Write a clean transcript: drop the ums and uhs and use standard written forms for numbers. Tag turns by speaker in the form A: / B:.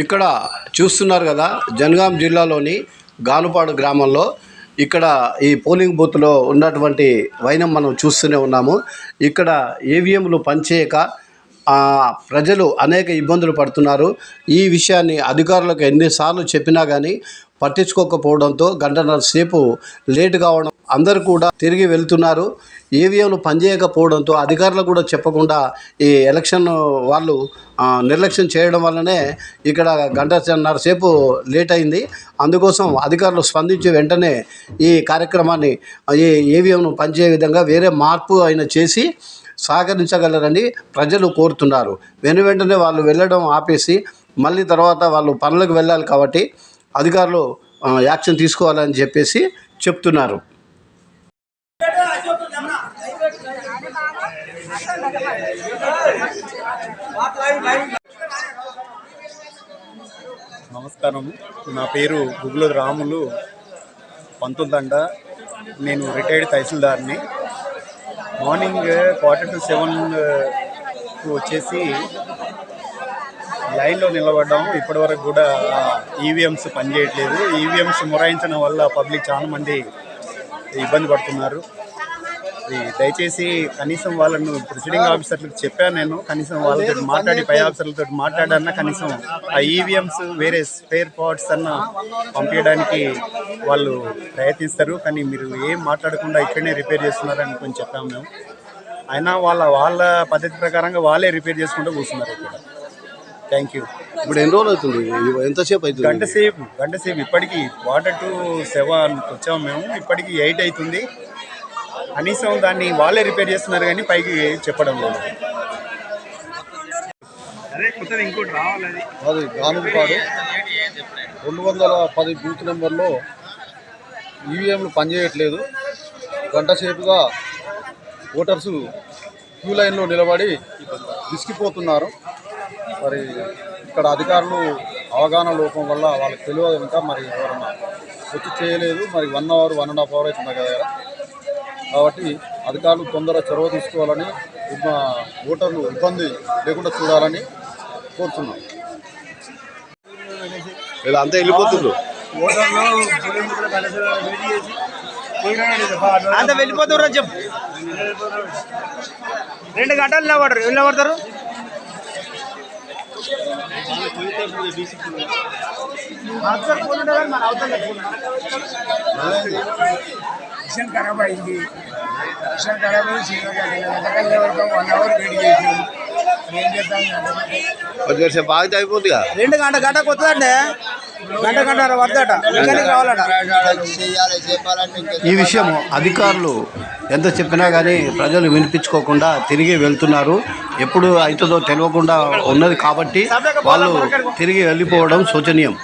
A: ఇక్కడ చూస్తున్నారు కదా, జనగాం జిల్లాలోని గానుపాడు గ్రామంలో ఇక్కడ ఈ పోలింగ్ బూత్లో ఉన్నటువంటి వైనం మనం చూస్తూనే ఉన్నాము. ఇక్కడ ఈవీఎంలు పనిచేయక ప్రజలు అనేక ఇబ్బందులు పడుతున్నారు. ఈ విషయాన్ని అధికారులకు ఎన్నిసార్లు చెప్పినా కానీ పట్టించుకోకపోవడంతో గంటన్నర సేపు లేటు కావడం, అందరూ కూడా తిరిగి వెళ్తున్నారు. ఈవీఎంలు పనిచేయకపోవడంతో అధికారులు కూడా చెప్పకుండా ఈ ఎలక్షన్ వాళ్ళు నిర్లక్ష్యం చేయడం వల్లనే ఇక్కడ గంటన్నర సేపు లేట్ అయింది. అందుకోసం అధికారులు స్పందించి వెంటనే ఈ కార్యక్రమాన్ని ఈ ఈవీఎంను పనిచేయ విధంగా వేరే మార్పు అయినా చేసి సహకరించగలరని ప్రజలు కోరుతున్నారు. వెంటనే వాళ్ళు వెళ్ళడం ఆపేసి మళ్ళీ తర్వాత వాళ్ళు పనులకు వెళ్ళాలి కాబట్టి అధికారులు యాక్షన్ తీసుకోవాలని చెప్పేసి చెప్తున్నారు.
B: నమస్కారం, నా పేరు గుగ్గుల రాములు, పంతులదండ. నేను రిటైర్డ్ తహసీల్దార్ని. మార్నింగ్ 6:45కు వచ్చేసి లైన్లో నిలబడ్డాము. ఇప్పటివరకు కూడా ఈవీఎంస్ పనిచేయట్లేదు. ఈవీఎంస్ మొరాయించడం వల్ల పబ్లిక్ చాలా మంది ఇబ్బంది పడుతున్నారు. దయచేసి కనీసం వాళ్ళను ప్రిసైడింగ్ ఆఫీసర్లకు చెప్పాను నేను, కనీసం వాళ్ళతో మాట్లాడి పై ఆఫీసర్లతో మాట్లాడన్నా కనీసం ఆ ఈవీఎంస్ వేరే స్పేర్ పార్ట్స్ అన్న పంపించడానికి వాళ్ళు ప్రయత్నిస్తారు. కానీ మీరు ఏం మాట్లాడకుండా ఇక్కడనే రిపేర్ చేస్తున్నారని కొంచెం చెప్పాము మేము. అయినా వాళ్ళ పద్ధతి ప్రకారంగా వాళ్ళే రిపేర్ చేసుకుంటూ కూర్చున్నారు ఇక్కడ. Thank you.
A: ఇప్పుడు ఎన్ని రోజులు అవుతుంది? ఎంతసేపు అవుతుంది?
B: గంట సేపు. ఇప్పటికీ 6:45 వచ్చాము మేము. ఇప్పటికీ 8 అవుతుంది. కనీసం దాన్ని వాళ్ళే రిపేర్ చేస్తున్నారు కానీ పైకి చెప్పడం లేదు.
C: అది గానుపాడు 210 బూత్ నెంబర్లో ఈవీఎంలు పనిచేయట్లేదు. గంట సేపుగా ఓటర్సు క్యూ లైన్లో నిలబడి విసిగిపోతున్నారు. మరి ఇక్కడ అధికారులు అవగాహన లోపం వల్ల వాళ్ళకి తెలియదు ఇంకా మరి ఎవరన్నా వచ్చి చేయలేదు. మరి 1 అవర్ 1.5 అవర్ అవుతుంది కదా. కాబట్టి అధికారులు తొందరగా చొరవ తీసుకోవాలని, ఓటర్లు ఇబ్బంది లేకుండా చూడాలని కోరుతున్నాం.
A: అంతా వెళ్ళిపోతున్నారు,
D: అంత వెళ్ళిపోతున్నారు. చెప్పు 2 గంటలు నిలబడతారు.
E: మిషన్ ఖరాబ్ అయింది. మిషన్ ఖరాబ్ అయింది. 1 అవర్ వెయిట్ చేసి ఏం చేద్దాం?
A: బాగా అయిపోతుందిగా.
D: 2 గంటకు వస్తుందంటే గంటన్నర పడుతుందట. కావాలట.
A: ఈ విషయం అధికారులు ఎంత చెప్పినా కానీ ప్రజలు వినిపించుకోకుండా తిరిగి వెళ్తున్నారు. ఎప్పుడు అవుతుందో తెలియకుండా ఉన్నది కాబట్టి వాళ్ళు తిరిగి వెళ్ళిపోవడం శోచనీయం.